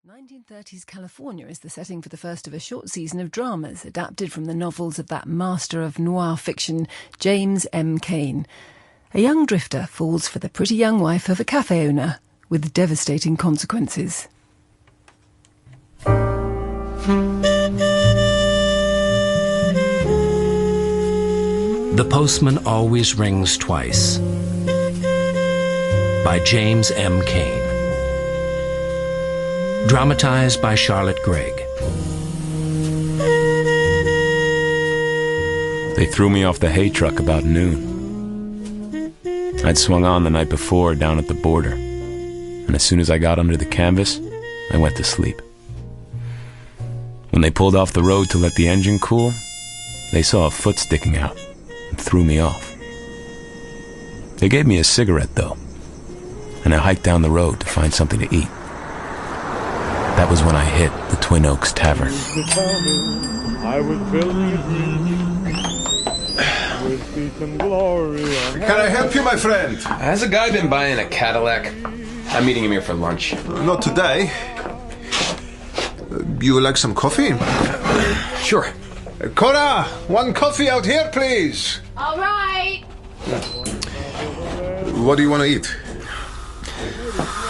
1930s California is the setting for the first of a short season of dramas adapted from the novels of that master of noir fiction, James M. Cain. A young drifter falls for the pretty young wife of a cafe owner, with devastating consequences. The Postman Always Rings Twice by James M. Cain. Dramatized by Charlotte Greig. They threw me off the hay truck about noon. I'd swung on the night before down at the border, and as soon as I got under the canvas, I went to sleep. When they pulled off the road to let the engine cool, they saw a foot sticking out and threw me off. They gave me a cigarette, though, and I hiked down the road to find something to eat. That was when I hit the Twin Oaks Tavern. Can I help you, my friend? Has a guy been buying a Cadillac? I'm meeting him here for lunch. Not today. You would like some coffee? Sure. Cora, one coffee out here, please. All right. What do you want to eat?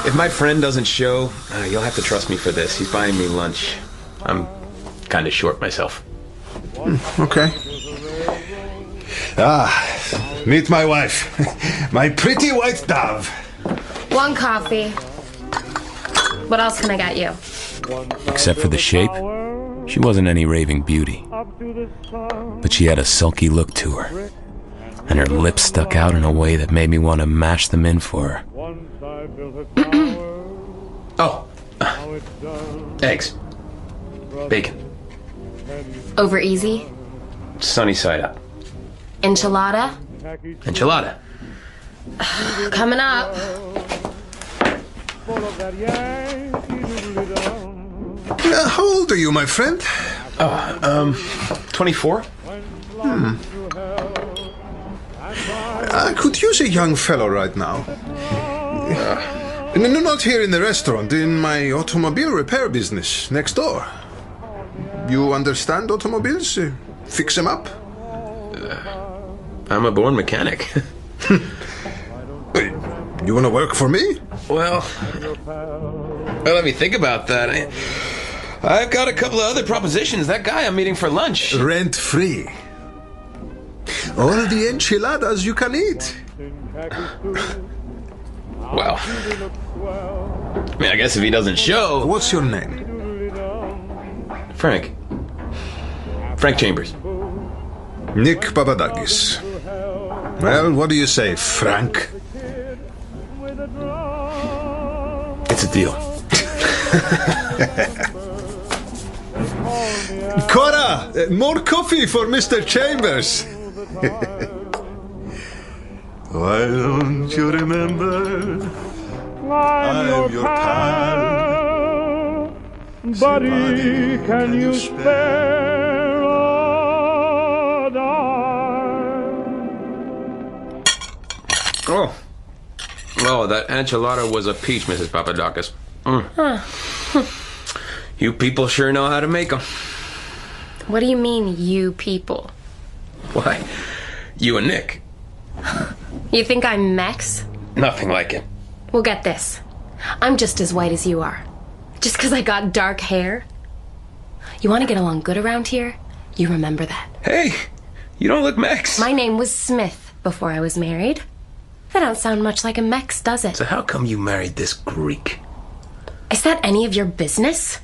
If my friend doesn't show, you'll have to trust me for this. He's buying me lunch. I'm kind of short myself. Okay. Meet my wife. My pretty white dove. One coffee. What else can I get you? Except for the shape, she wasn't any raving beauty. But she had a sulky look to her, and her lips stuck out in a way that made me want to mash them in for her. Eggs. Bacon. Over easy? Sunny side up. Enchilada? Enchilada. Coming up. How old are you, my friend? 24? I could use a young fellow right now. No, not here in the restaurant, in my automobile repair business next door. You understand automobiles? Fix them up? I'm a born mechanic. You want to work for me? Well, let me think about that. I've got a couple of other propositions. That guy I'm meeting for lunch. Rent-free. All the enchiladas you can eat. Well, I guess if he doesn't show... What's your name? Frank. Frank Chambers. Nick Papadakis. Well, what do you say, Frank? It's a deal. Cora, more coffee for Mr. Chambers. Why don't you remember I'm your pal? Buddy, can you spare a dime? Oh, that enchilada was a peach, Mrs. Papadakis. You people sure know how to make them. What do you mean, you people? Why, you and Nick. You think I'm Mex? Nothing like it. Well, get this. I'm just as white as you are. Just because I got dark hair. You want to get along good around here? You remember that. Hey, you don't look Mex. My name was Smith before I was married. That don't sound much like a Mex, does it? So how come you married this Greek? Is that any of your business?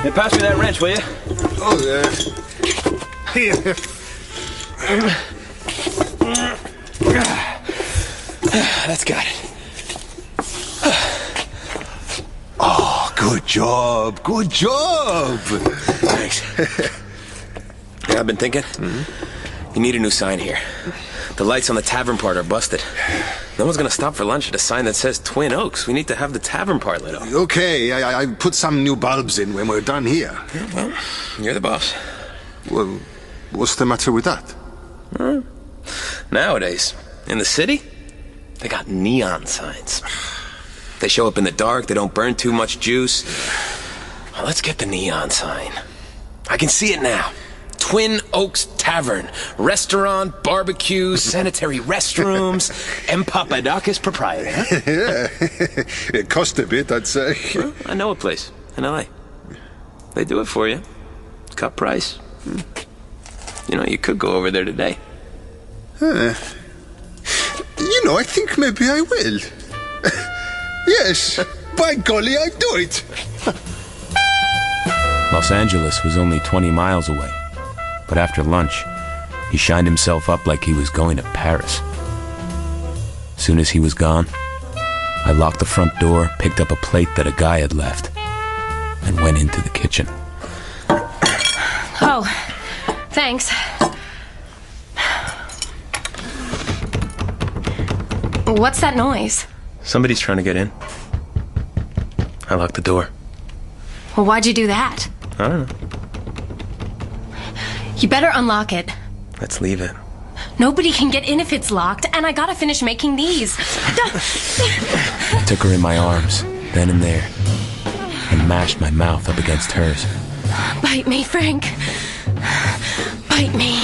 Hey, pass me that wrench, will you? Oh, here. That's got it. Oh, good job. Good job. Thanks. Yeah, I've been thinking. You need a new sign here. The lights on the tavern part are busted. No one's gonna stop for lunch at a sign that says Twin Oaks. We need to have the tavern part lit up. Okay, I put some new bulbs in when we're done here. Yeah, well, you're the boss. Well, what's the matter with that? Nowadays, in the city, they got neon signs. They show up in the dark, they don't burn too much juice. Well, let's get the neon sign. I can see it now. Twin Oaks Tavern. Restaurant, barbecue, sanitary restrooms, M. Papadakis proprietor. Huh? Yeah, it cost a bit, I'd say. Well, I know a place in L.A. They do it for you. Cut price. You know, you could go over there today. You know, I think maybe I will. Yes, by golly, I'd do it. Los Angeles was only 20 miles away, but after lunch, he shined himself up like he was going to Paris. Soon as he was gone, I locked the front door, picked up a plate that a guy had left, and went into the kitchen. Oh, thanks. What's that noise? Somebody's trying to get in. I locked the door. Well, why'd you do that? I don't know. You better unlock it. Let's leave it. Nobody can get in if it's locked, and I gotta finish making these. I took her in my arms, then and there, and mashed my mouth up against hers. Bite me, Frank. Bite me.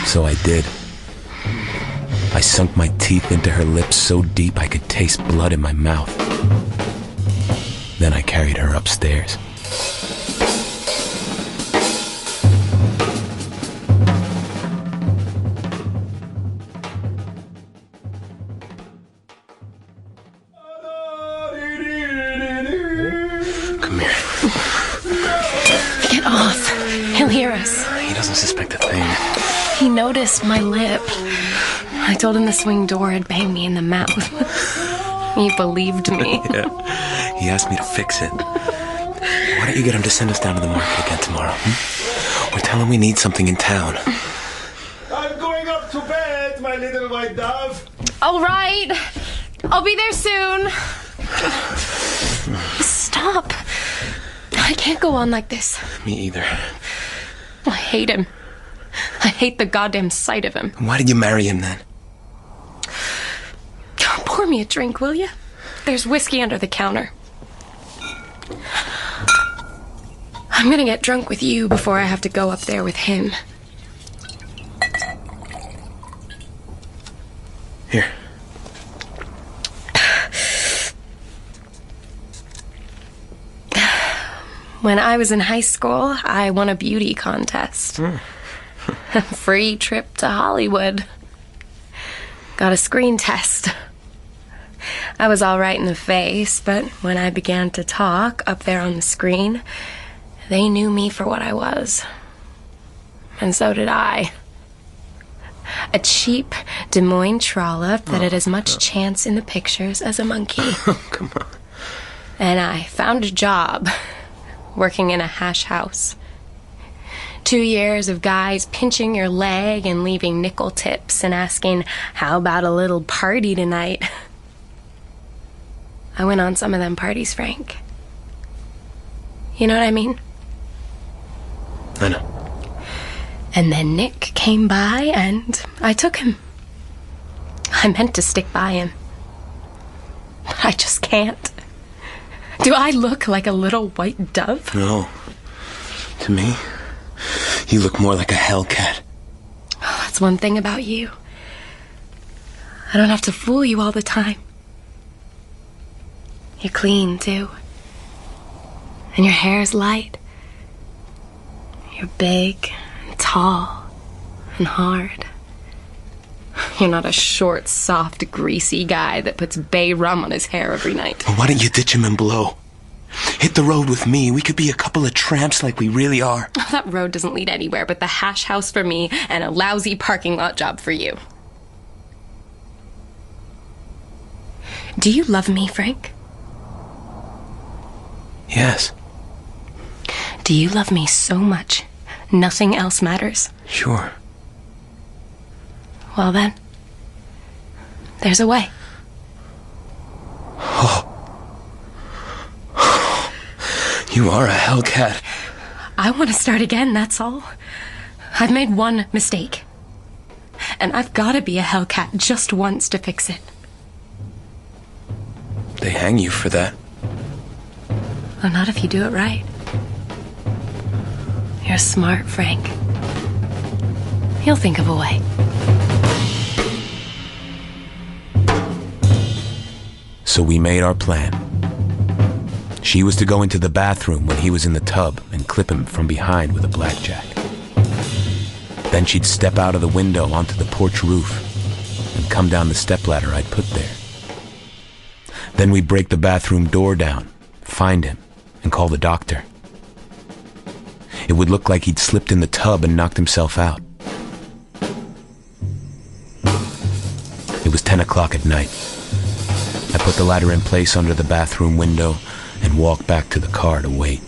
So I did. I sunk my teeth into her lips so deep I could taste blood in my mouth. Then I carried her upstairs. Come here. Get off. He'll hear us. He doesn't suspect a thing. He noticed my lip. I told him the swing door had banged me in the mouth. He believed me. Yeah. He asked me to fix it. Why don't you get him to send us down to the market again tomorrow? Or tell him we need something in town. I'm going up to bed, my little white dove. All right. I'll be there soon. Stop. I can't go on like this. Me either. I hate him. I hate the goddamn sight of him. Why did you marry him then? Pour me a drink, will you? There's whiskey under the counter. I'm gonna get drunk with you before I have to go up there with him. Here. When I was in high school, I won a beauty contest. A free trip to Hollywood. Got a screen test. I was all right in the face, but when I began to talk up there on the screen, they knew me for what I was. And so did I. A cheap Des Moines trollop that had as much chance in the pictures as a monkey. Oh, come on. And I found a job working in a hash house. 2 years of guys pinching your leg and leaving nickel tips and asking, how about a little party tonight? I went on some of them parties, Frank. You know what I mean? I know. And then Nick came by and I took him. I meant to stick by him. But I just can't. Do I look like a little white dove? No. To me, you look more like a hellcat. Oh, that's one thing about you. I don't have to fool you all the time. You're clean, too. And your hair is light. You're big and tall and hard. You're not a short, soft, greasy guy that puts bay rum on his hair every night. Well, why don't you ditch him and blow? Hit the road with me. We could be a couple of tramps like we really are. Oh, that road doesn't lead anywhere but the hash house for me and a lousy parking lot job for you. Do you love me, Frank? Yes. Do you love me so much, nothing else matters? Sure. Well then, There's a way. You are a hellcat. I want to start again, that's all. I've made one mistake. And I've got to be a hellcat just once to fix it. They hang you for that. Well, not if you do it right. You're smart, Frank. He'll think of a way. So we made our plan. She was to go into the bathroom when he was in the tub and clip him from behind with a blackjack. Then she'd step out of the window onto the porch roof and come down the stepladder I'd put there. Then we'd break the bathroom door down, find him, and call the doctor. It would look like he'd slipped in the tub and knocked himself out. It was 10 o'clock at night. I put the ladder in place under the bathroom window and walked back to the car to wait.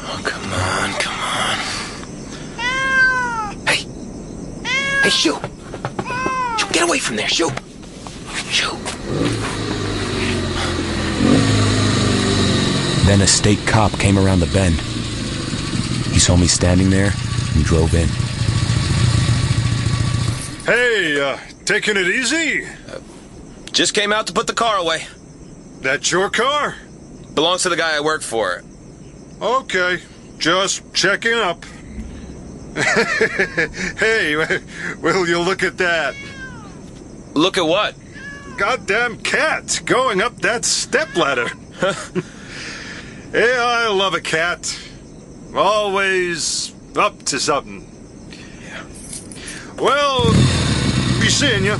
Oh, come on. Hey! Hey, Shoo! Shoo, get away from there, Shoo! Shoo! Then a state cop came around the bend. He saw me standing there and drove in. Hey, taking it easy? Just came out to put the car away. That's your car? Belongs to the guy I work for. Okay, just checking up. Hey, will you look at that? Look at what? Goddamn cat going up that stepladder. Yeah, I love a cat. Always up to something. Yeah. Well, be seeing you.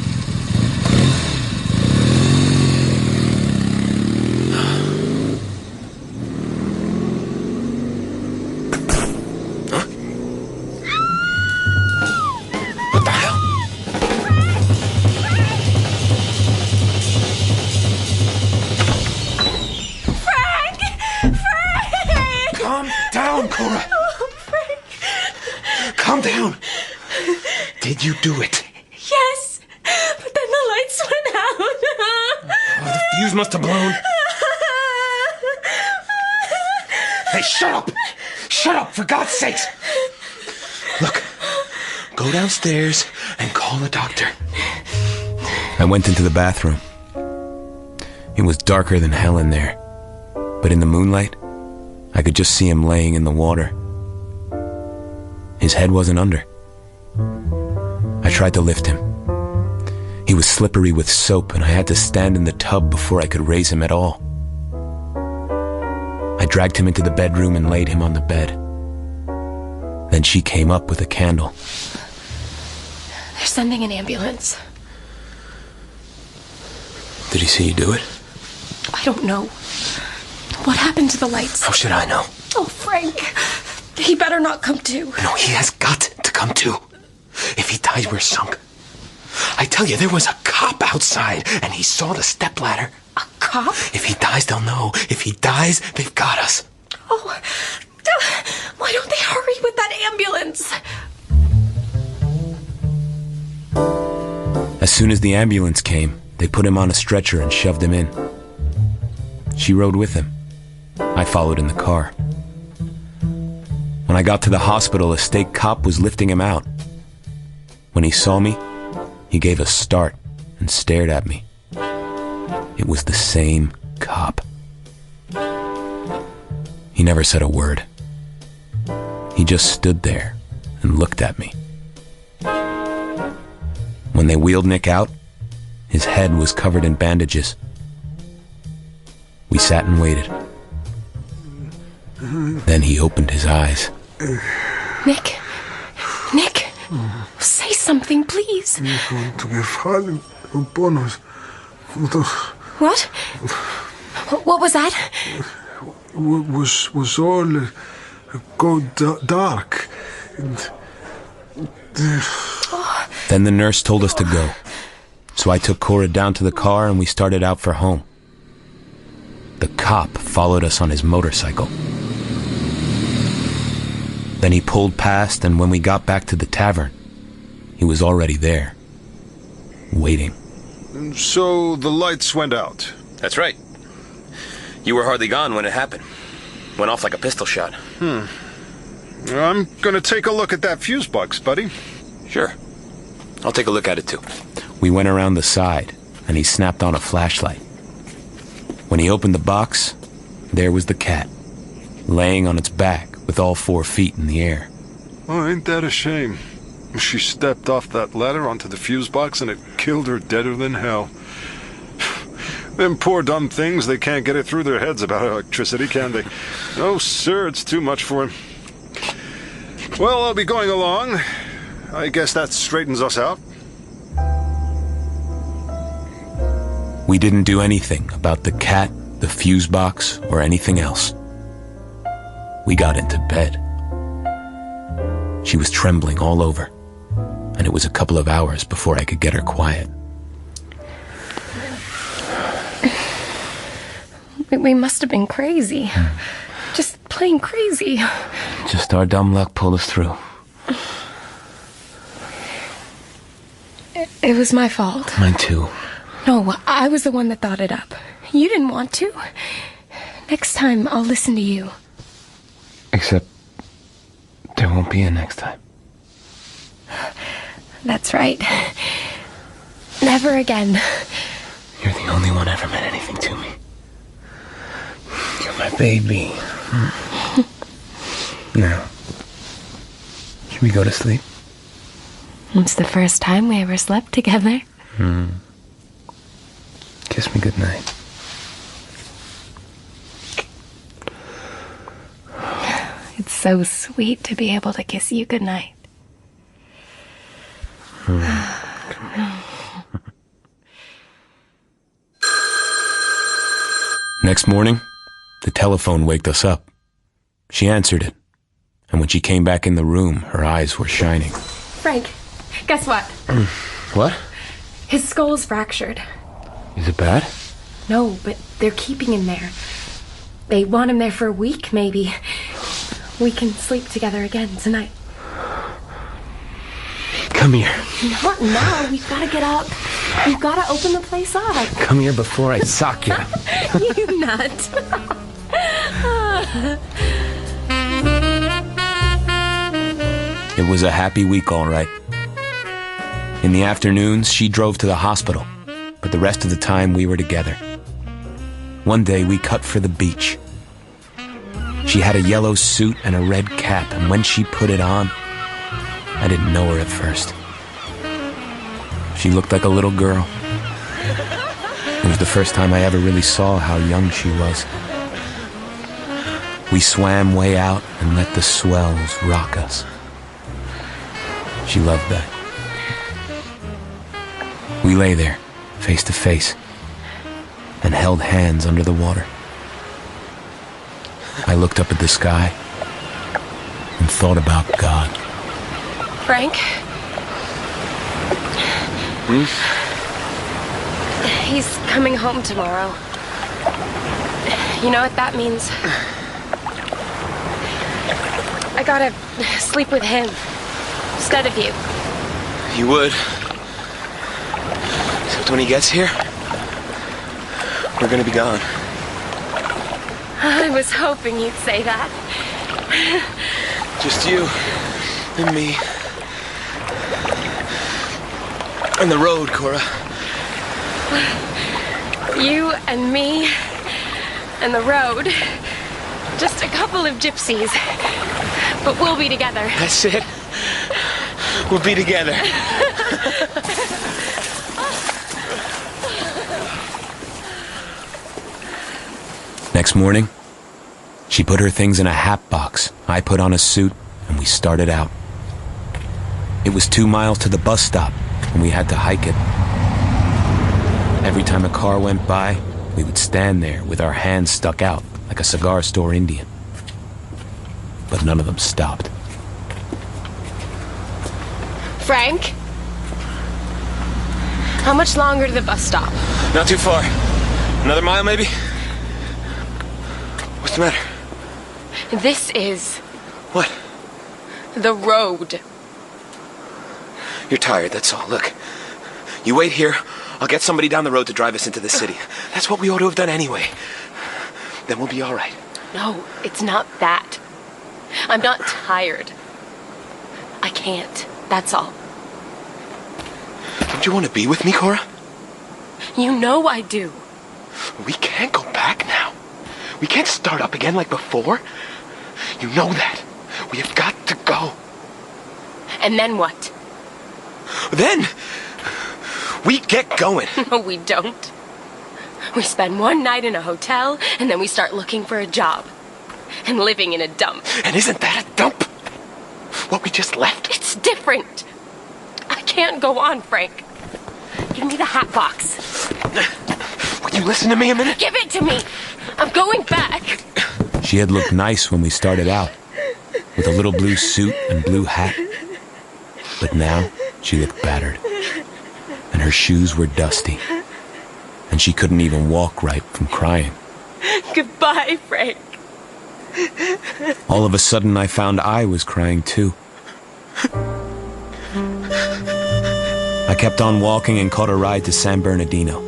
What the hell? Frank! Frank! Calm down, Cora. Oh, Frank. Calm down. Did you do it? Yes, but then the lights went out. Oh, the fuse must have blown. Hey, shut up! Shut up, for God's sakes! Look, go downstairs and call the doctor. I went into the bathroom. It was darker than hell in there, but in the moonlight, I could just see him laying in the water. His head wasn't under. I tried to lift him. He was slippery with soap, and I had to stand in the tub before I could raise him at all. I dragged him into the bedroom and laid him on the bed. Then she came up with a candle. They're sending an ambulance. Did he see you do it? I don't know. What happened to the lights? How should I know? Oh, Frank. He better not come to. No, he has got to come to. If he dies, we're sunk. I tell you, there was a cop outside, and he saw the stepladder. A cop? If he dies, they'll know. If he dies, they've got us. Oh, why don't they hurry with that ambulance? As soon as the ambulance came, they put him on a stretcher and shoved him in. She rode with him. I followed in the car. When I got to the hospital, a state cop was lifting him out. When he saw me, he gave a start and stared at me. It was the same cop. He never said a word. He just stood there and looked at me. When they wheeled Nick out, his head was covered in bandages. We sat and waited. Then he opened his eyes. Nick, say something, please. What? What was that? Was all go dark. Then the nurse told us to go. So I took Cora down to the car and we started out for home. The cop followed us on his motorcycle. Then he pulled past, and when we got back to the tavern, he was already there, waiting. So the lights went out. That's right. You were hardly gone when it happened. Went off like a pistol shot. I'm gonna take a look at that fuse box, buddy. Sure. I'll take a look at it too. We went around the side, and he snapped on a flashlight. When he opened the box, there was the cat, laying on its back with all 4 feet in the air. Oh, ain't that a shame? She stepped off that ladder onto the fuse box and it killed her deader than hell. Them poor dumb things, they can't get it through their heads about electricity, can they? No, sir, it's too much for them. Well, I'll be going along. I guess that straightens us out. We didn't do anything about the cat, the fuse box, or anything else. We got into bed. She was trembling all over, and it was a couple of hours before I could get her quiet. We must have been crazy. Just plain crazy. Just our dumb luck pulled us through. It was my fault. Mine too. No, I was the one that thought it up. You didn't want to. Next time, I'll listen to you. Except there won't be a next time. That's right. Never again. You're the only one ever meant anything to me. You're my baby. Now, should we go to sleep? It's the first time we ever slept together. Kiss me goodnight. It's so sweet to be able to kiss you goodnight. Next morning, the telephone waked us up. She answered it, and when she came back in the room, her eyes were shining. Frank, guess what? What? His skull's fractured. Is it bad? No, but they're keeping him there. They want him there for a week, maybe. We can sleep together again tonight. Come here. Not now. We've got to get up. We've got to open the place up. Come here before I sock you. You nut. It was a happy week, all right. In the afternoons, she drove to the hospital, but the rest of the time we were together. One day, we cut for the beach. She had a yellow suit and a red cap, and when she put it on, I didn't know her at first. She looked like a little girl. It was the first time I ever really saw how young she was. We swam way out and let the swells rock us. She loved that. We lay there, face to face, and held hands under the water. I looked up at the sky and thought about God. Frank? He's coming home tomorrow. You know what that means? I gotta sleep with him instead of you. You would? Except when he gets here, we're gonna be gone. I was hoping you'd say that. Just you and me. And the road, Cora. You and me and the road. Just a couple of gypsies. But we'll be together. That's it. We'll be together. Next morning, she put her things in a hat box. I put on a suit, and we started out. It was 2 miles to the bus stop, and we had to hike it. Every time a car went by, we would stand there with our hands stuck out like a cigar store Indian. But none of them stopped. Frank? How much longer to the bus stop? Not too far. Another mile, maybe? What's the matter? This is... What? The road. You're tired, that's all. Look, you wait here. I'll get somebody down the road to drive us into the city. That's what we ought to have done anyway. Then we'll be all right. No, it's not that. I'm not tired. I can't. That's all. Don't you want to be with me, Cora? You know I do. We can't go back now. We can't start up again like before. You know that. We have got to go. And then what? Then, we get going. No, we don't. We spend one night in a hotel, and then we start looking for a job. And living in a dump. And isn't that a dump? What we just left? It's different. I can't go on, Frank. Give me the hat box. Will you listen to me a minute? Give it to me. I'm going back. She had looked nice when we started out, with a little blue suit and blue hat. But now, she looked battered, and her shoes were dusty, and she couldn't even walk right from crying. Goodbye, Frank. All of a sudden, I found I was crying too. I kept on walking and caught a ride to San Bernardino.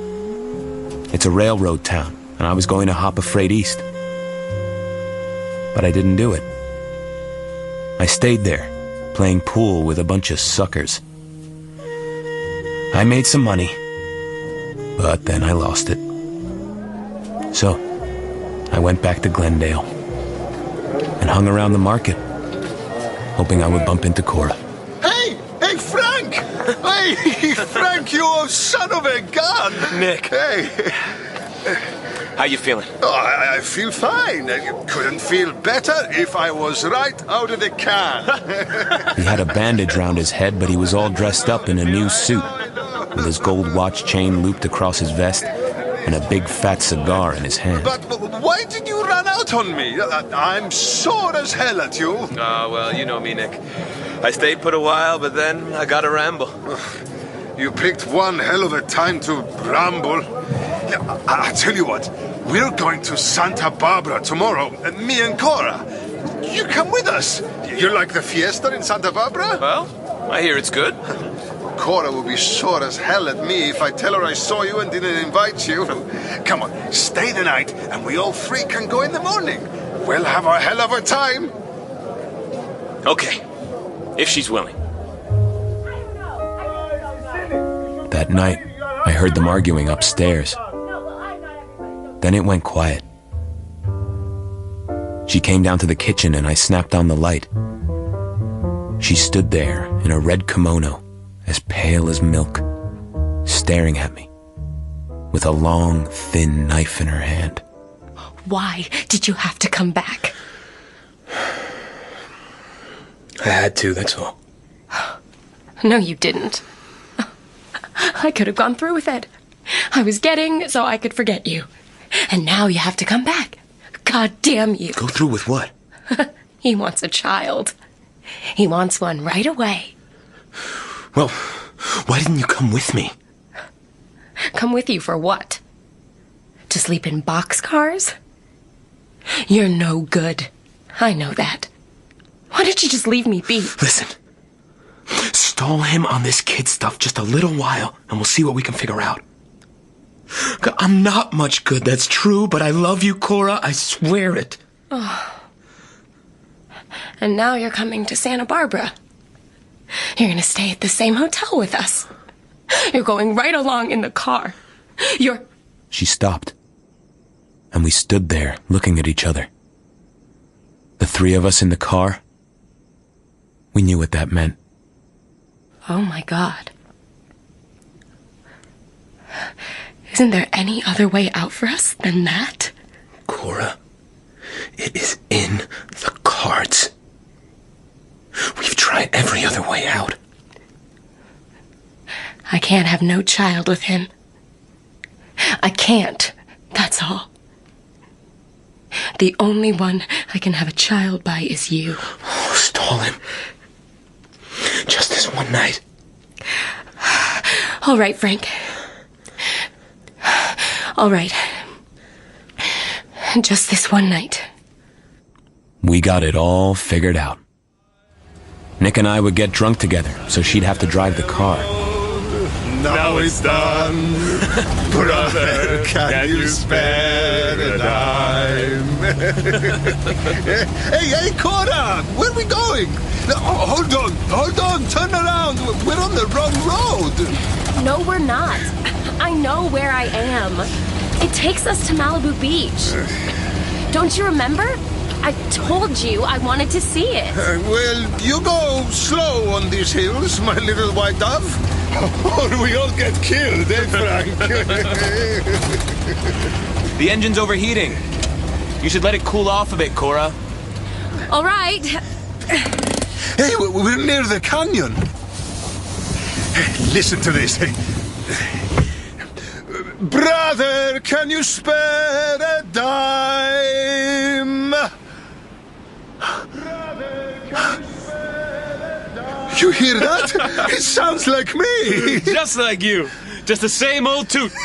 It's a railroad town, and I was going to hop a freight east. But I didn't do it. I stayed there, playing pool with a bunch of suckers. I made some money, but then I lost it. So, I went back to Glendale and hung around the market, hoping I would bump into Cora. Hey, Frank! Hey, Frank, you son of a gun! Nick. Hey. How you feeling? Oh, I feel fine. I couldn't feel better if I was right out of the can. He had a bandage round his head, but he was all dressed up in a new suit, with his gold watch chain looped across his vest and a big fat cigar in his hand. But why did you run out on me? I'm sore as hell at you. Oh, well, you know me, Nick. I stayed put a while, but then I got to ramble. You picked one hell of a time to ramble. I'll tell you what, we're going to Santa Barbara tomorrow, me and Cora. You come with us. You like the fiesta in Santa Barbara? Well, I hear it's good. Cora will be sore as hell at me if I tell her I saw you and didn't invite you. Come on, stay the night, and we all three can go in the morning. We'll have a hell of a time. Okay, if she's willing. That night, I heard them arguing upstairs. Then it went quiet. She came down to the kitchen and I snapped on the light. She stood there in a red kimono, as pale as milk, staring at me, with a long, thin knife in her hand. Why did you have to come back? I had to, that's all. No, you didn't. I could have gone through with it. I was getting so I could forget you. And now you have to come back. God damn you. Go through with what? He wants a child. He wants one right away. Well, why didn't you come with me? Come with you for what? To sleep in boxcars? You're no good. I know that. Why didn't you just leave me be? Listen. Stall him on this kid stuff just a little while, and we'll see what we can figure out. I'm not much good, that's true, but I love you, Cora. I swear it. Oh. And now you're coming to Santa Barbara. You're going to stay at the same hotel with us. You're going right along in the car. She stopped, and we stood there looking at each other. The three of us in the car. We knew what that meant. Oh, my God. Isn't there any other way out for us than that? Cora, it is in the cards. We've tried every other way out. I can't have no child with him. I can't, that's all. The only one I can have a child by is you. Oh, stall him. Just this one night. All right, Frank. All right. Just this one night. We got it all figured out. Nick and I would get drunk together, so she'd have to drive the car. Now it's done. Brother, can you spare a dime? Hey, Cora! Where are we going? Oh, hold on, turn around. We're on the wrong road. No, we're not. I know where I am. It takes us to Malibu Beach. Don't you remember? I told you I wanted to see it. Well, you go slow on these hills, my little white dove. Or we all get killed, eh, Frank? The engine's overheating. You should let it cool off a bit, Cora. All right. Hey, we're near the canyon. Listen to this. Brother, can you spare a dime? You hear that? It sounds like me. Just like you. Just the same old tooth.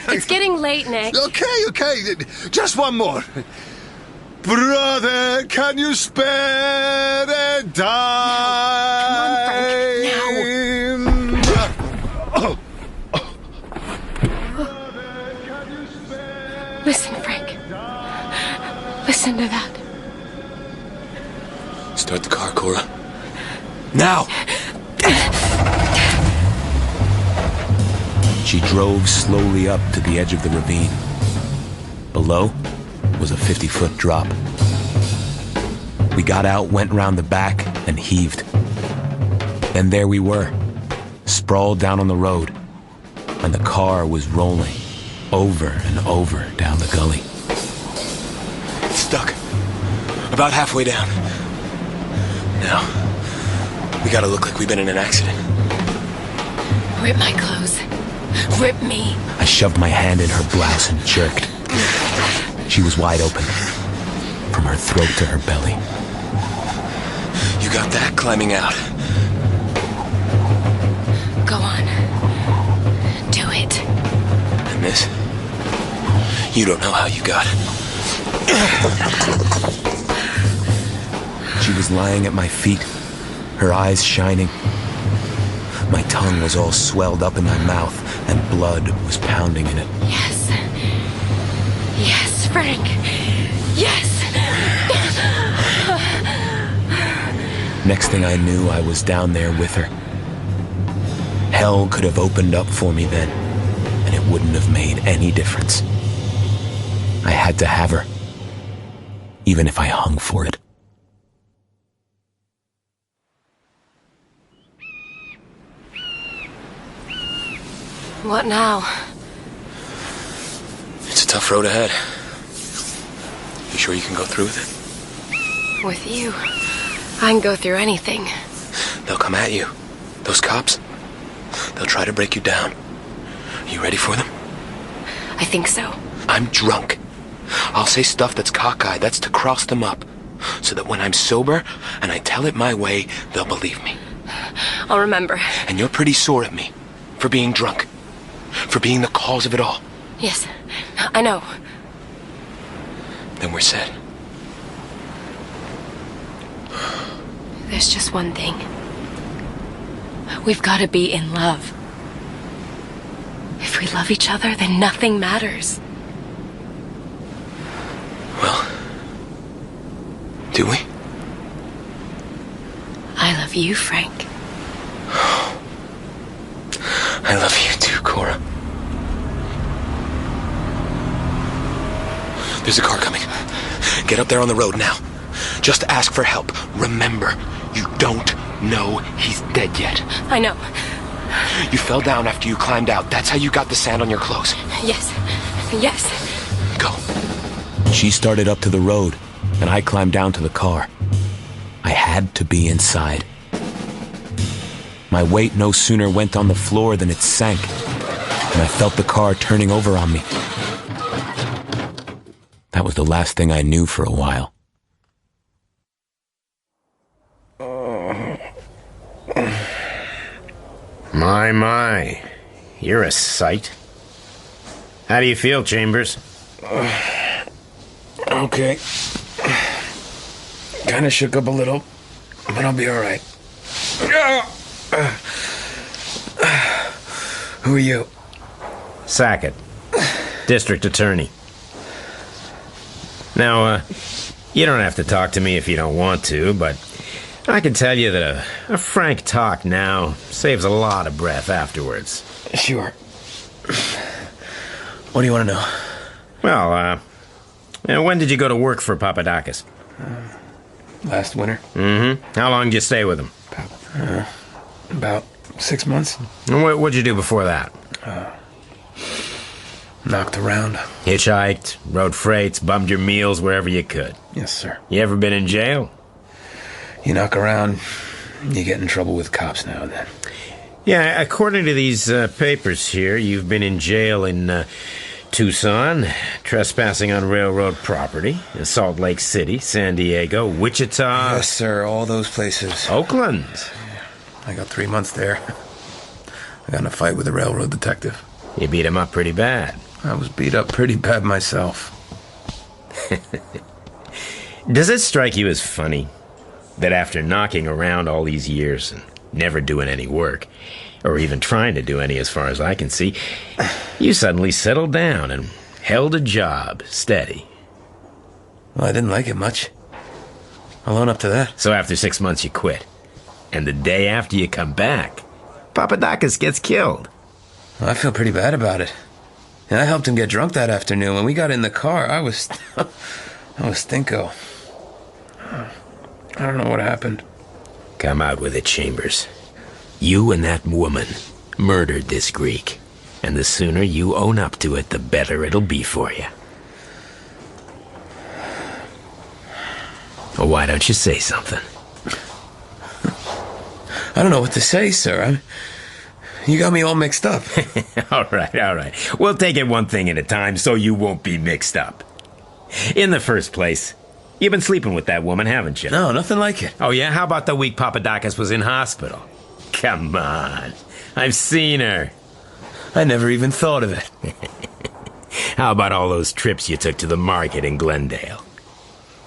It's getting late, Nick. Okay. Just one more. Brother, can you spare a dime? Come on, Frank. Now. Listen, Frank. Listen to that. Start the car, Cora. Now! She drove slowly up to the edge of the ravine. Below was a 50-foot drop. We got out, went round the back, and heaved. Then there we were, sprawled down on the road, and the car was rolling over and over down the gully. It's stuck. About halfway down. Now, we gotta look like we've been in an accident. Rip my clothes. Rip me. I shoved my hand in her blouse and jerked. She was wide open, from her throat to her belly. You got that climbing out. Go on. Do it. And this? You don't know how you got. She was lying at my feet, her eyes shining. My tongue was all swelled up in my mouth, and blood was pounding in it. Yes. Yes, Frank. Yes. Next thing I knew, I was down there with her. Hell could have opened up for me then, and it wouldn't have made any difference. I had to have her, even if I hung for it. What now? It's a tough road ahead. You sure you can go through with it? With you, I can go through anything. They'll come at you. Those cops. They'll try to break you down. You ready for them? I think so. I'm drunk. I'll say stuff that's cockeyed. That's to cross them up. So that when I'm sober and I tell it my way, they'll believe me. I'll remember. And you're pretty sore at me for being drunk. For being the cause of it all. Yes, I know. Then we're set. There's just one thing. We've got to be in love. If we love each other, then nothing matters. Well, do we? I love you, Frank. I love you too, Cora. There's a car coming. Get up there on the road now. Just ask for help. Remember, you don't know he's dead yet. I know. You fell down after you climbed out. That's how you got the sand on your clothes. Yes. Yes. Go. She started up to the road, and I climbed down to the car. I had to be inside. My weight no sooner went on the floor than it sank, and I felt the car turning over on me. That was the last thing I knew for a while. My. You're a sight. How do you feel, Chambers? Okay. Kinda shook up a little. but I'll be all right. Who are you? Sackett, District Attorney. Now, you don't have to talk to me if you don't want to, but I can tell you that a frank talk now saves a lot of breath afterwards. Sure. What do you want to know? Well, when did you go to work for Papadakis? Last winter. Mm-hmm. How long did you stay with him? About 6 months. And what'd you do before that? Knocked around. Hitchhiked, rode freights, bummed your meals wherever you could. Yes, sir. You ever been in jail? You knock around, you get in trouble with cops now and then. Yeah, according to these papers here, you've been in jail in Tucson, trespassing on railroad property, in Salt Lake City, San Diego, Wichita. Yes, sir, all those places. Oakland. I got 3 months there. I got in a fight with a railroad detective. You beat him up pretty bad. I was beat up pretty bad myself. Does it strike you as funny that after knocking around all these years and never doing any work, or even trying to do any as far as I can see, you suddenly settled down and held a job steady? Well, I didn't like it much. I'll own up to that. So after 6 months you quit. And the day after you come back, Papadakis gets killed. Well, I feel pretty bad about it. And I helped him get drunk that afternoon. When we got in the car, I was stinko. I don't know what happened. Come out with it, Chambers. You and that woman murdered this Greek. And the sooner you own up to it, the better it'll be for you. Well, why don't you say something? I don't know what to say, sir. You got me all mixed up. All right. We'll take it one thing at a time so you won't be mixed up. In the first place, you've been sleeping with that woman, haven't you? No, nothing like it. Oh, yeah? How about the week Papadakis was in hospital? Come on. I've seen her. I never even thought of it. How about all those trips you took to the market in Glendale?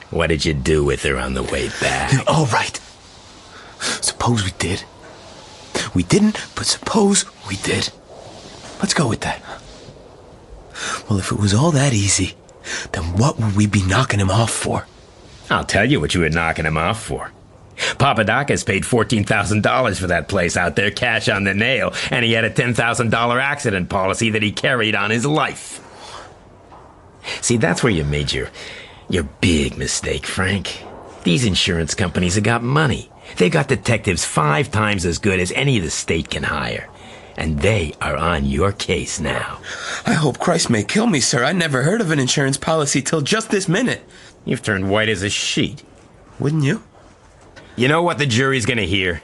What did you do with her on the way back? All right. Suppose we did. We didn't, but suppose we did. Let's go with that. Well, if it was all that easy, then what would we be knocking him off for? I'll tell you what you were knocking him off for. Papadakis paid $14,000 for that place out there, cash on the nail, and he had a $10,000 accident policy that he carried on his life. See, that's where you made your big mistake, Frank. These insurance companies have got money. They got detectives 5 times as good as any the state can hire. And they are on your case now. I hope Christ may kill me, sir. I never heard of an insurance policy till just this minute. You've turned white as a sheet. Wouldn't you? You know what the jury's gonna hear?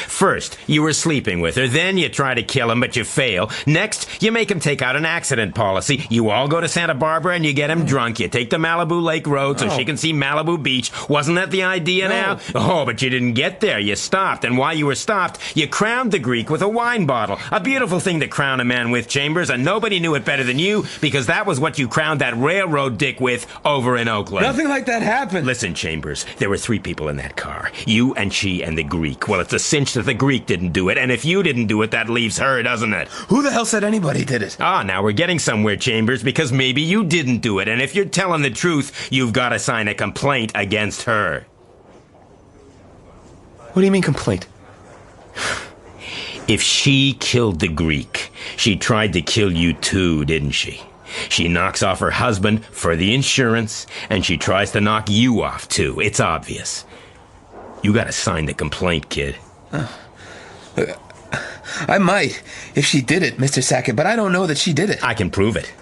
First, you were sleeping with her. Then you try to kill him, but you fail. Next, you make him take out an accident policy. You all go to Santa Barbara and you get him drunk. You take the Malibu Lake Road so she can see Malibu Beach. Wasn't that the idea now? Oh, but you didn't get there. You stopped. And while you were stopped, you crowned the Greek with a wine bottle. A beautiful thing to crown a man with, Chambers, and nobody knew it better than you because that was what you crowned that railroad dick with over in Oakland. Nothing like that happened. Listen, Chambers, there were 3 people in that car. You and she and the Greek. Well, it's a cinch that the Greek didn't do it, and if you didn't do it, that leaves her, doesn't it? Who the hell said anybody did it? Now we're getting somewhere, Chambers, because maybe you didn't do it, and if you're telling the truth, you've got to sign a complaint against her. What do you mean, complaint? If she killed the Greek, she tried to kill you too, didn't she? She knocks off her husband for the insurance, and she tries to knock you off too. It's obvious. You got to sign the complaint, kid. I might, if she did it, Mr. Sackett, but I don't know that she did it. I can prove it.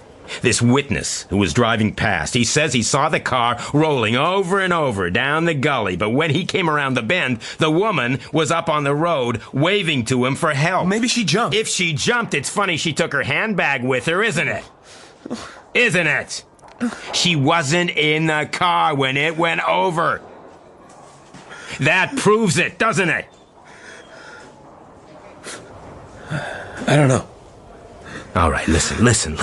This witness who was driving past, he says he saw the car rolling over and over down the gully, but when he came around the bend, the woman was up on the road waving to him for help. Maybe she jumped. If she jumped, it's funny she took her handbag with her, isn't it? Isn't it? She wasn't in the car when it went over. That proves it, doesn't it? I don't know. All right, listen.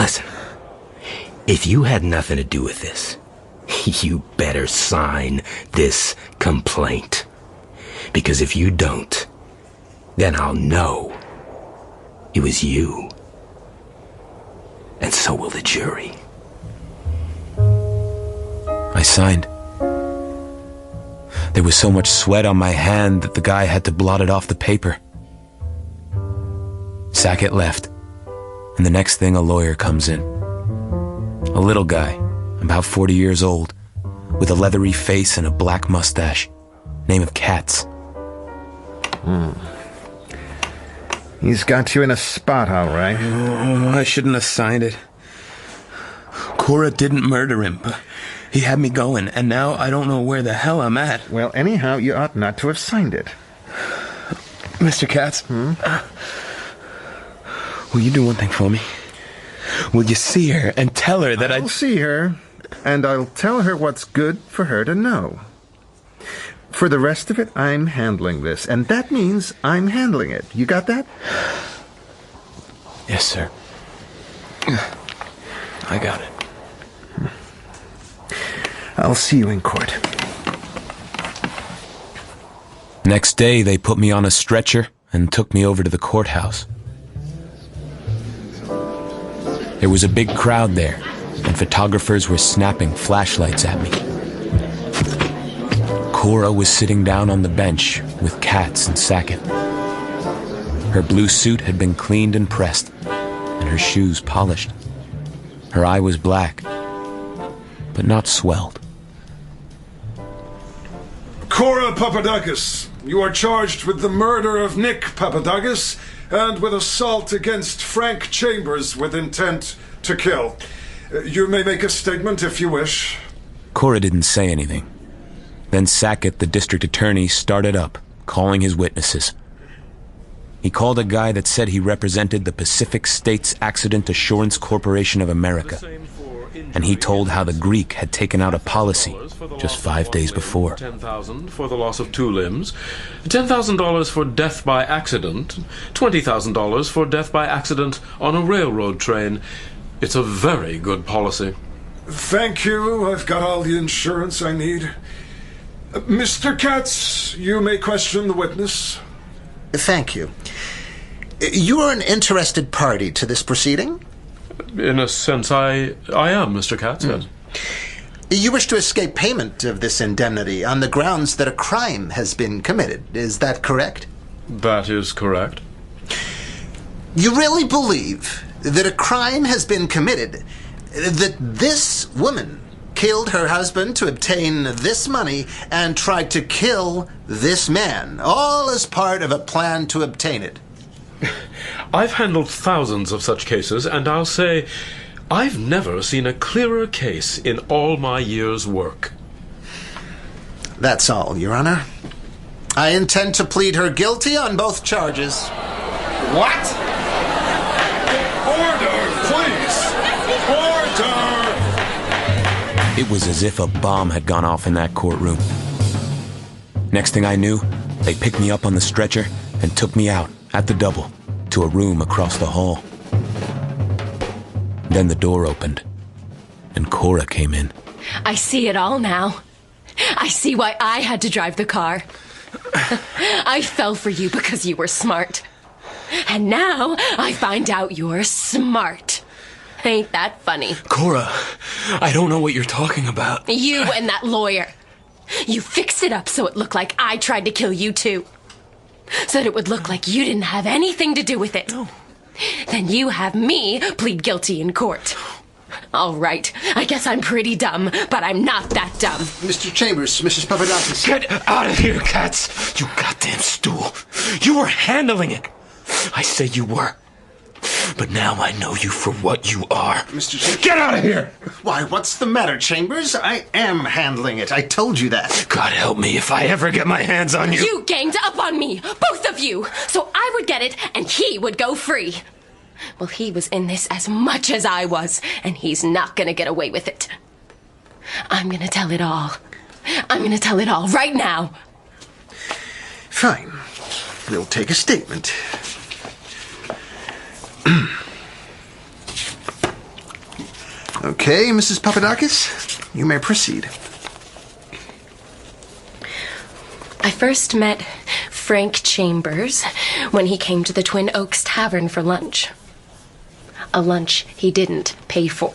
If you had nothing to do with this, you better sign this complaint. Because if you don't, then I'll know it was you. And so will the jury. I signed. There was so much sweat on my hand that the guy had to blot it off the paper. Sackett left, and the next thing a lawyer comes in. A little guy, about 40 years old, with a leathery face and a black mustache, name of Katz. He's got you in a spot, all right. Oh, I shouldn't have signed it. Cora didn't murder him, but he had me going, and now I don't know where the hell I'm at. Well, anyhow, you ought not to have signed it. Mr. Katz, will you do one thing for me? Will you see her and tell her that I'll see her, and I'll tell her what's good for her to know. For the rest of it, I'm handling this, and that means I'm handling it. You got that? Yes, sir. I got it. I'll see you in court. Next day, they put me on a stretcher and took me over to the courthouse. There was a big crowd there, and photographers were snapping flashlights at me. Cora was sitting down on the bench with Katz and Sackett. Her blue suit had been cleaned and pressed, and her shoes polished. Her eye was black, but not swelled. Cora Papadakis, you are charged with the murder of Nick Papadakis and with assault against Frank Chambers with intent to kill. You may make a statement if you wish. Cora didn't say anything. Then Sackett, the district attorney, started up, calling his witnesses. He called a guy that said he represented the Pacific States Accident Assurance Corporation of America, and he told how the Greek had taken out a policy just 5 days before. $10,000 for the loss of 2 limbs, $10,000 for death by accident, $20,000 for death by accident on a railroad train. It's a very good policy. Thank you. I've got all the insurance I need. Mr. Katz, you may question the witness. Thank you. You are an interested party to this proceeding? In a sense, I am, Mr. Katz, yes. You wish to escape payment of this indemnity on the grounds that a crime has been committed. Is that correct? That is correct. You really believe that a crime has been committed, that this woman killed her husband to obtain this money and tried to kill this man, all as part of a plan to obtain it? I've handled thousands of such cases, and I'll say I've never seen a clearer case in all my years' work. That's all, Your Honor. I intend to plead her guilty on both charges. What? Order, please! Order! It was as if a bomb had gone off in that courtroom. Next thing I knew, they picked me up on the stretcher and took me out, at the double, to a room across the hall. Then the door opened, and Cora came in. I see it all now. I see why I had to drive the car. I fell for you because you were smart. And now I find out you're smart. Ain't that funny? Cora, I don't know what you're talking about. You and that lawyer. You fixed it up so it looked like I tried to kill you too. So that it would look like you didn't have anything to do with it. No. Then you have me plead guilty in court. All right, I guess I'm pretty dumb, but I'm not that dumb. Mr. Chambers, Mrs. Papadakis. Get out of here, Katz! You goddamn stool. You were handling it. I say you were. But now I know you for what you are. Mr. Chambers. Get out of here! Why, what's the matter, Chambers? I am handling it. I told you that. God help me if I ever get my hands on you. You ganged up on me, both of you, so I would get it and he would go free. Well, he was in this as much as I was, and he's not gonna get away with it. I'm gonna tell it all. I'm gonna tell it all right now. Fine. We'll take a statement. Okay, Mrs. Papadakis, you may proceed. I first met Frank Chambers when he came to the Twin Oaks Tavern for lunch. A lunch he didn't pay for.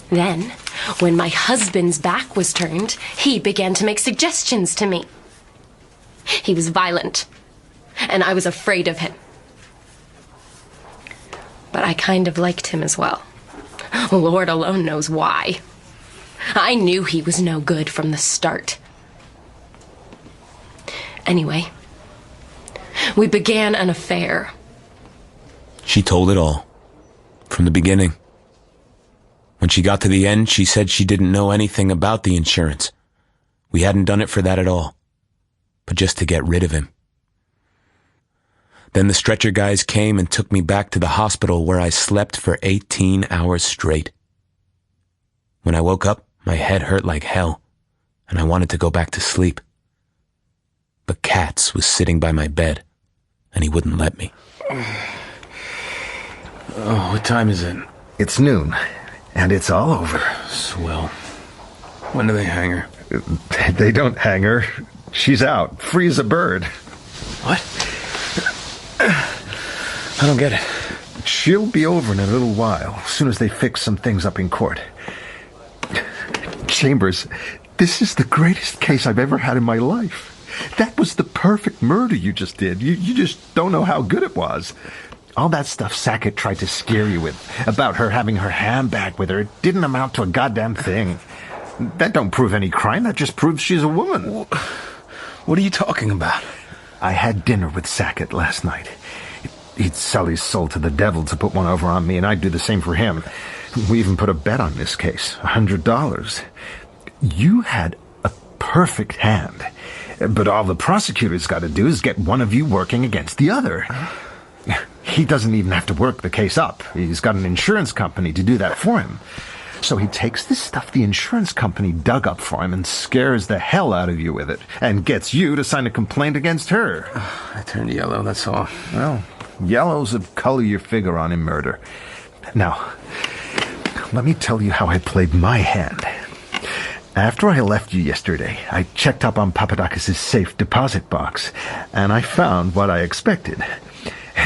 Then, when my husband's back was turned, he began to make suggestions to me. He was violent, and I was afraid of him. But I kind of liked him as well. Lord alone knows why. I knew he was no good from the start. Anyway, we began an affair. She told it all. From the beginning. When she got to the end, she said she didn't know anything about the insurance. We hadn't done it for that at all. But just to get rid of him. Then the stretcher guys came and took me back to the hospital where I slept for 18 hours straight. When I woke up, my head hurt like hell, and I wanted to go back to sleep. But Katz was sitting by my bed, and he wouldn't let me. Oh, what time is it? It's noon, and it's all over. Swell. When do they hang her? They don't hang her. She's out, free as a bird. What? I don't get it. She'll be over in a little while, as soon as they fix some things up in court. Chambers, this is the greatest case I've ever had in my life. That was the perfect murder you just did. You just don't know how good it was. All that stuff Sackett tried to scare you with, about her having her hand back with her, it didn't amount to a goddamn thing. That don't prove any crime, that just proves she's a woman. What are you talking about? I had dinner with Sackett last night. He'd sell his soul to the devil to put one over on me, and I'd do the same for him. We even put a bet on this case, $100. You had a perfect hand, but all the prosecutor's got to do is get one of you working against the other. He doesn't even have to work the case up. He's got an insurance company to do that for him. So he takes this stuff the insurance company dug up for him and scares the hell out of you with it, and gets you to sign a complaint against her. I turned yellow, that's all. Well, yellow's the color you figure on in murder. Now, let me tell you how I played my hand. After I left you yesterday, I checked up on Papadakis' safe deposit box, and I found what I expected.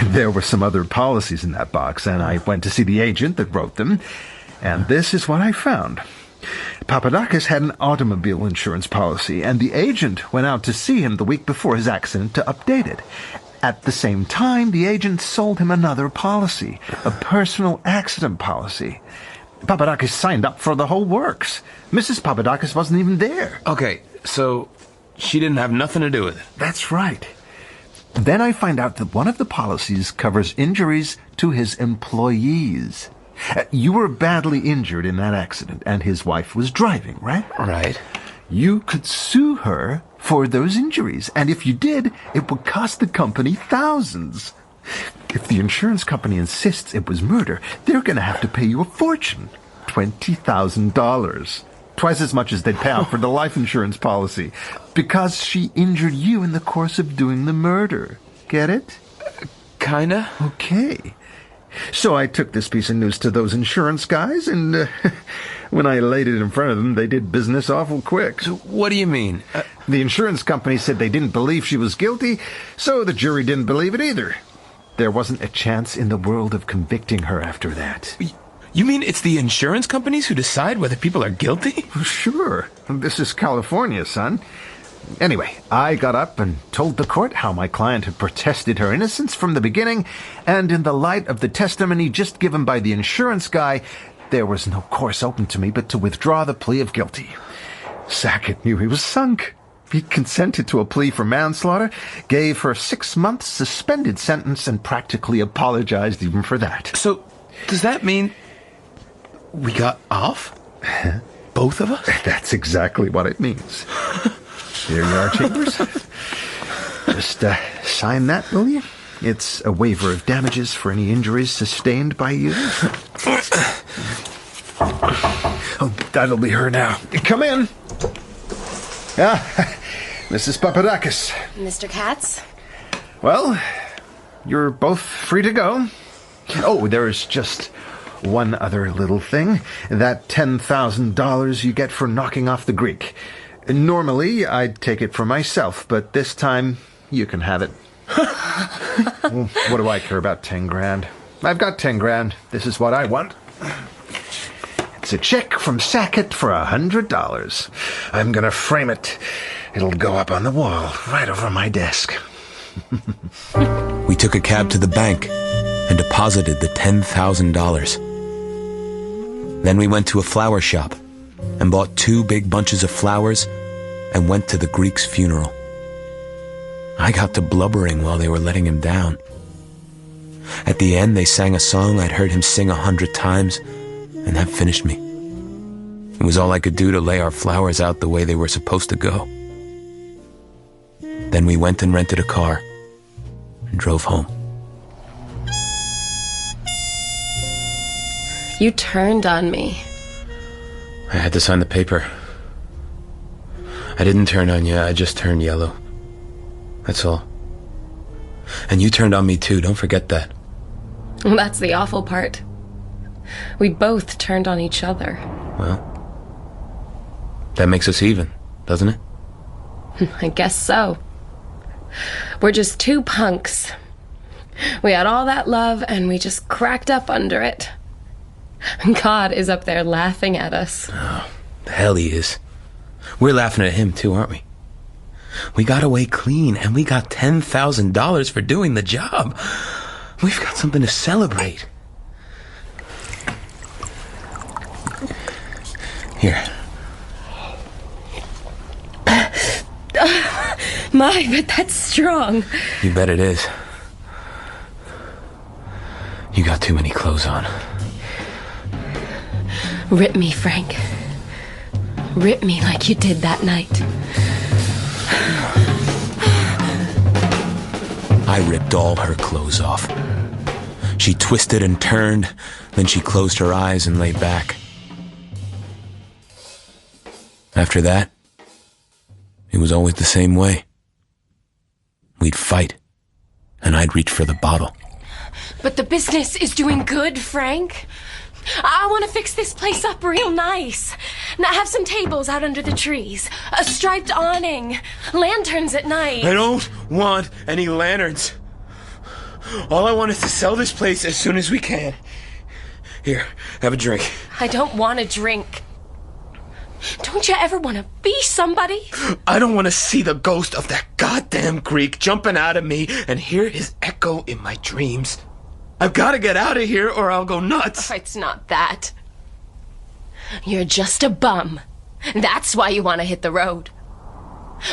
There were some other policies in that box, and I went to see the agent that wrote them, and this is what I found. Papadakis had an automobile insurance policy, and the agent went out to see him the week before his accident to update it. At the same time, the agent sold him another policy, a personal accident policy. Papadakis signed up for the whole works. Mrs. Papadakis wasn't even there. Okay, so she didn't have nothing to do with it. That's right. Then I find out that one of the policies covers injuries to his employees. You were badly injured in that accident, and his wife was driving, right? Right. You could sue her for those injuries, and if you did, it would cost the company thousands. If the insurance company insists it was murder, they're going to have to pay you a fortune. $20,000. Twice as much as they'd pay out for the life insurance policy. Because she injured you in the course of doing the murder. Get it? Kinda. Okay. So I took this piece of news to those insurance guys, and when I laid it in front of them, they did business awful quick. So what do you mean? The insurance company said they didn't believe she was guilty, so the jury didn't believe it either. There wasn't a chance in the world of convicting her after that. You mean it's the insurance companies who decide whether people are guilty? Sure. This is California, son. Anyway, I got up and told the court how my client had protested her innocence from the beginning, and in the light of the testimony just given by the insurance guy, there was no course open to me but to withdraw the plea of guilty. Sackett knew he was sunk. He consented to a plea for manslaughter, gave her 6 months suspended sentence, and practically apologized even for that. So, does that mean we got off? Both of us? That's exactly what it means. Here you are, Chambers. Just sign that, will you? It's a waiver of damages for any injuries sustained by you. Oh, that'll be her now. Come in. Mrs. Papadakis. Mr. Katz? Well, you're both free to go. Oh, there's just one other little thing. That $10,000 you get for knocking off the Greek. Normally, I'd take it for myself, but this time, you can have it. Well, what do I care about 10 grand? I've got 10 grand. This is what I want. It's a check from Sackett for $100. I'm gonna frame it. It'll go up on the wall, right over my desk. We took a cab to the bank and deposited the $10,000. Then we went to a flower shop and bought 2 big bunches of flowers and went to the Greek's funeral. I got to blubbering while they were letting him down. At the end, they sang a song I'd heard him sing 100 times, and that finished me. It was all I could do to lay our flowers out the way they were supposed to go. Then we went and rented a car and drove home. You turned on me. I had to sign the paper. I didn't turn on you, I just turned yellow. That's all. And you turned on me too, don't forget that. Well, that's the awful part. We both turned on each other. Well, that makes us even, doesn't it? I guess so. We're just 2 punks. We had all that love and we just cracked up under it. God is up there laughing at us. Oh, the hell he is. We're laughing at him too, aren't we? We got away clean and we got $10,000 for doing the job. We've got something to celebrate. Here. My, but that's strong. You bet it is. You got too many clothes on. Rip me, Frank. Rip me like you did that night. I ripped all her clothes off. She twisted and turned, then she closed her eyes and lay back. After that, it was always the same way. We'd fight, and I'd reach for the bottle. But the business is doing good, Frank. I want to fix this place up real nice. Now have some tables out under the trees, a striped awning, lanterns at night. I don't want any lanterns. All I want is to sell this place as soon as we can. Here, have a drink. I don't want to drink. Don't you ever want to be somebody? I don't want to see the ghost of that goddamn Greek jumping out at me and hear his echo in my dreams. I've got to get out of here or I'll go nuts. Oh, it's not that. You're just a bum. That's why you want to hit the road.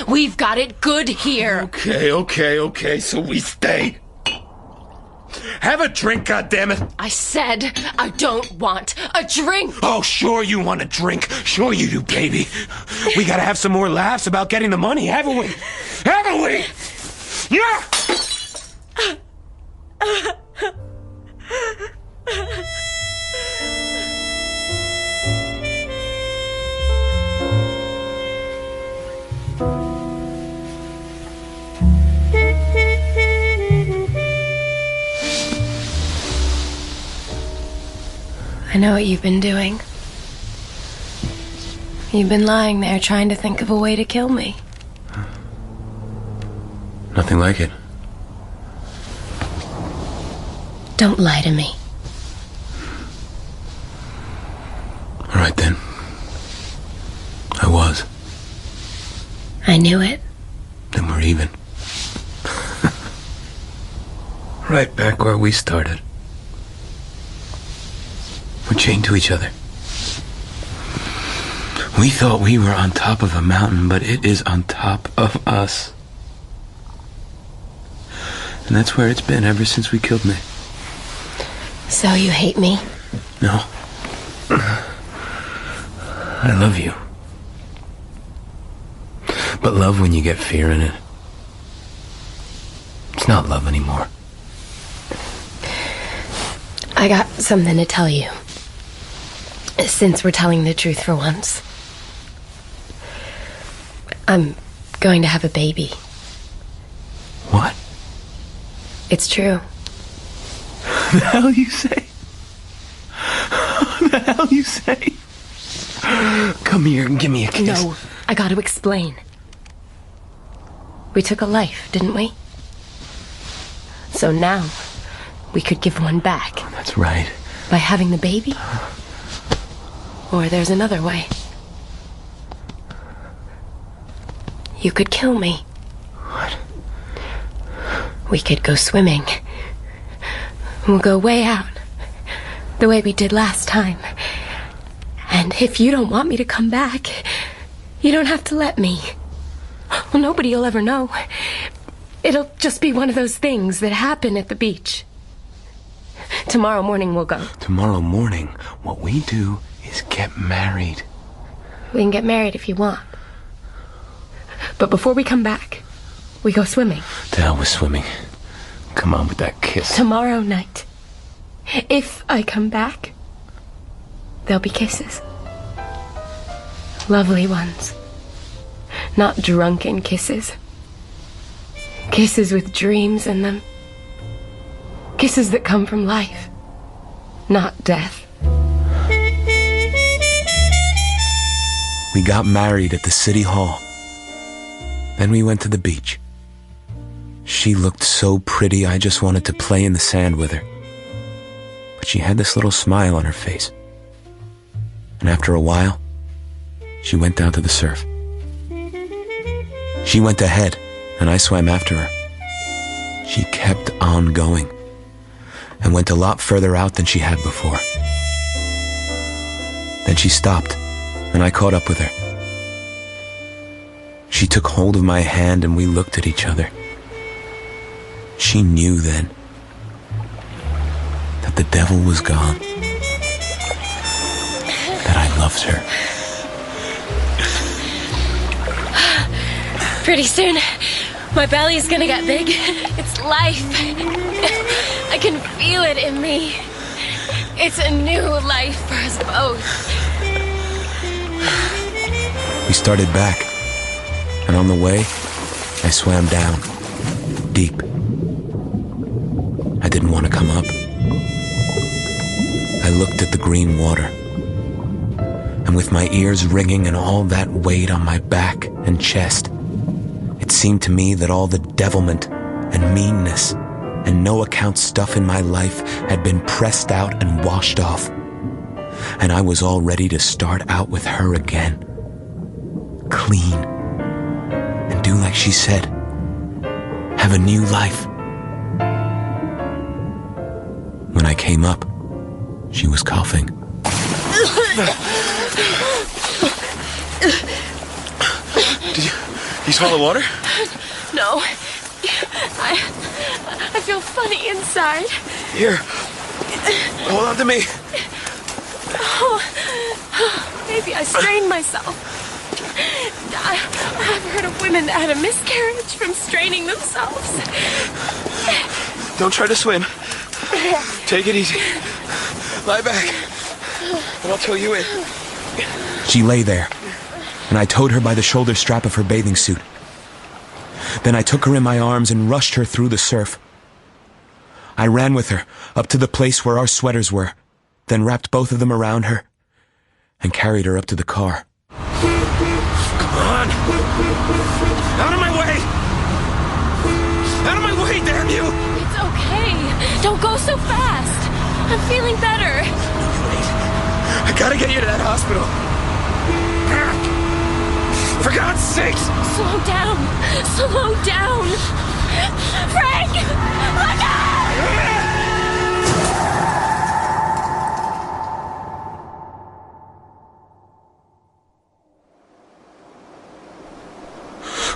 We've got it good here. Okay, so we stay. Have a drink, goddammit. I said I don't want a drink. Oh, sure you want a drink. Sure you do, baby. We gotta have some more laughs about getting the money, haven't we? Haven't we? Yeah! I know what you've been doing. You've been lying there trying to think of a way to kill me. Nothing like it. Don't lie to me. All right, then. I was. I knew it. Then we're even. Right back where we started. We're chained to each other. We thought we were on top of a mountain, but it is on top of us. And that's where it's been ever since we killed me. So you hate me? No. I love you. But love when you get fear in it. It's not love anymore. I got something to tell you. Since we're telling the truth for once. I'm going to have a baby. What? It's true. The hell you say? The hell you say? Come here and give me a kiss. No, I gotta explain. We took a life, didn't we? So now, we could give one back. That's right. By having the baby? Or there's another way. You could kill me. What? We could go swimming. We'll go way out. The way we did last time. And if you don't want me to come back, you don't have to let me. Well, nobody will ever know. It'll just be one of those things that happen at the beach. Tomorrow morning we'll go. Tomorrow morning, what we do is get married. We can get married if you want. But before we come back, we go swimming. To hell with swimming. Come on with that kiss. Tomorrow night. If I come back, there'll be kisses. Lovely ones. Not drunken kisses. Kisses with dreams in them. Kisses that come from life, not death. We got married at the city hall. Then we went to the beach. She looked so pretty, I just wanted to play in the sand with her. But she had this little smile on her face. And after a while, she went down to the surf. She went ahead, and I swam after her. She kept on going, and went a lot further out than she had before. Then she stopped, and I caught up with her. She took hold of my hand, and we looked at each other. She knew then that the devil was gone, that I loved her. Pretty soon, my belly's gonna get big. It's life. I can feel it in me. It's a new life for us both. We started back, and on the way, I swam down, deep. I didn't want to come up. I looked at the green water, and with my ears ringing and all that weight on my back and chest, it seemed to me that all the devilment and meanness and no-account stuff in my life had been pressed out and washed off. And I was all ready to start out with her again. Clean. And do like she said. Have a new life. When I came up, she was coughing. Did you swallow water? No. I feel funny inside. Here. Hold on to me. Oh, maybe I strained myself. I've heard of women that had a miscarriage from straining themselves. Don't try to swim. Take it easy. Lie back, and I'll tow you in. She lay there, and I towed her by the shoulder strap of her bathing suit. Then I took her in my arms and rushed her through the surf. I ran with her up to the place where our sweaters were, then wrapped both of them around her and carried her up to the car. Come on! Out of my way! Out of my way, damn you! It's okay. Don't go so fast. I'm feeling better. Wait. I gotta get you to that hospital. For God's sakes! Slow down. Slow down. Frank! Look out!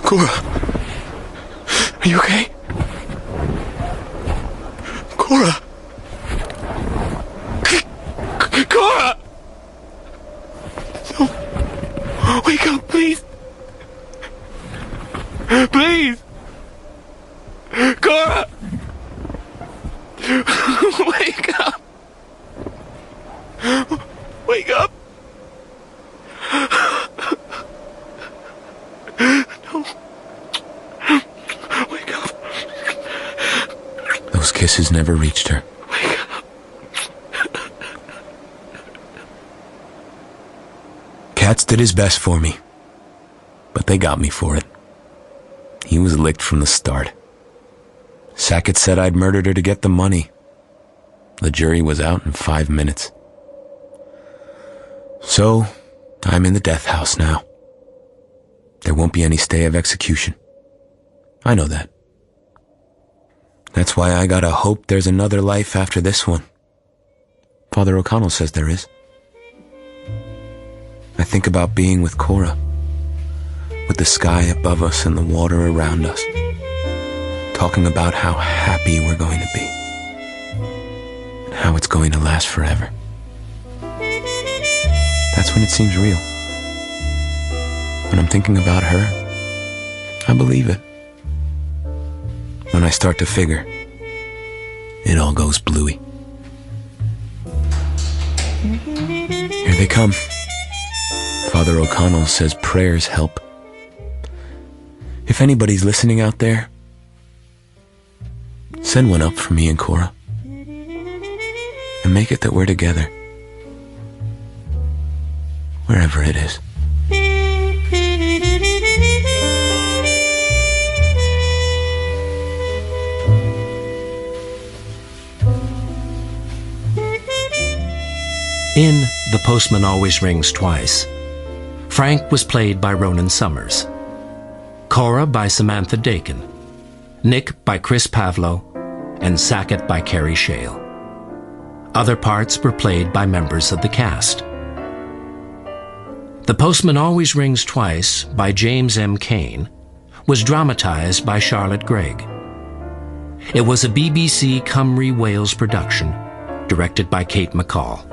Cora, are you okay? Cora! Cora! No. Wake up, please. Please. Cora! Wake up. Wake up. No. Wake up. Those kisses never reached her. Wake up. Katz did his best for me. They got me for it. He was licked from the start. Sackett said I'd murdered her to get the money. The jury was out in 5 minutes. So, I'm in the death house now. There won't be any stay of execution. I know that. That's why I gotta hope there's another life after this one. Father O'Connell says there is. I think about being with Cora, with the sky above us and the water around us, talking about how happy we're going to be, and how it's going to last forever. That's when it seems real. When I'm thinking about her, I believe it. When I start to figure, it all goes bluey. Here they come. Father O'Connell says prayers help. If anybody's listening out there, send one up for me and Cora. And make it that we're together. Wherever it is. In The Postman Always Rings Twice, Frank was played by Ronan Summers, Cora by Samantha Dakin, Nick by Chris Pavlo, and Sackett by Carrie Shale. Other parts were played by members of the cast. The Postman Always Rings Twice by James M. Cain was dramatized by Charlotte Greig. It was a BBC Cymru Wales production, directed by Kate McCall.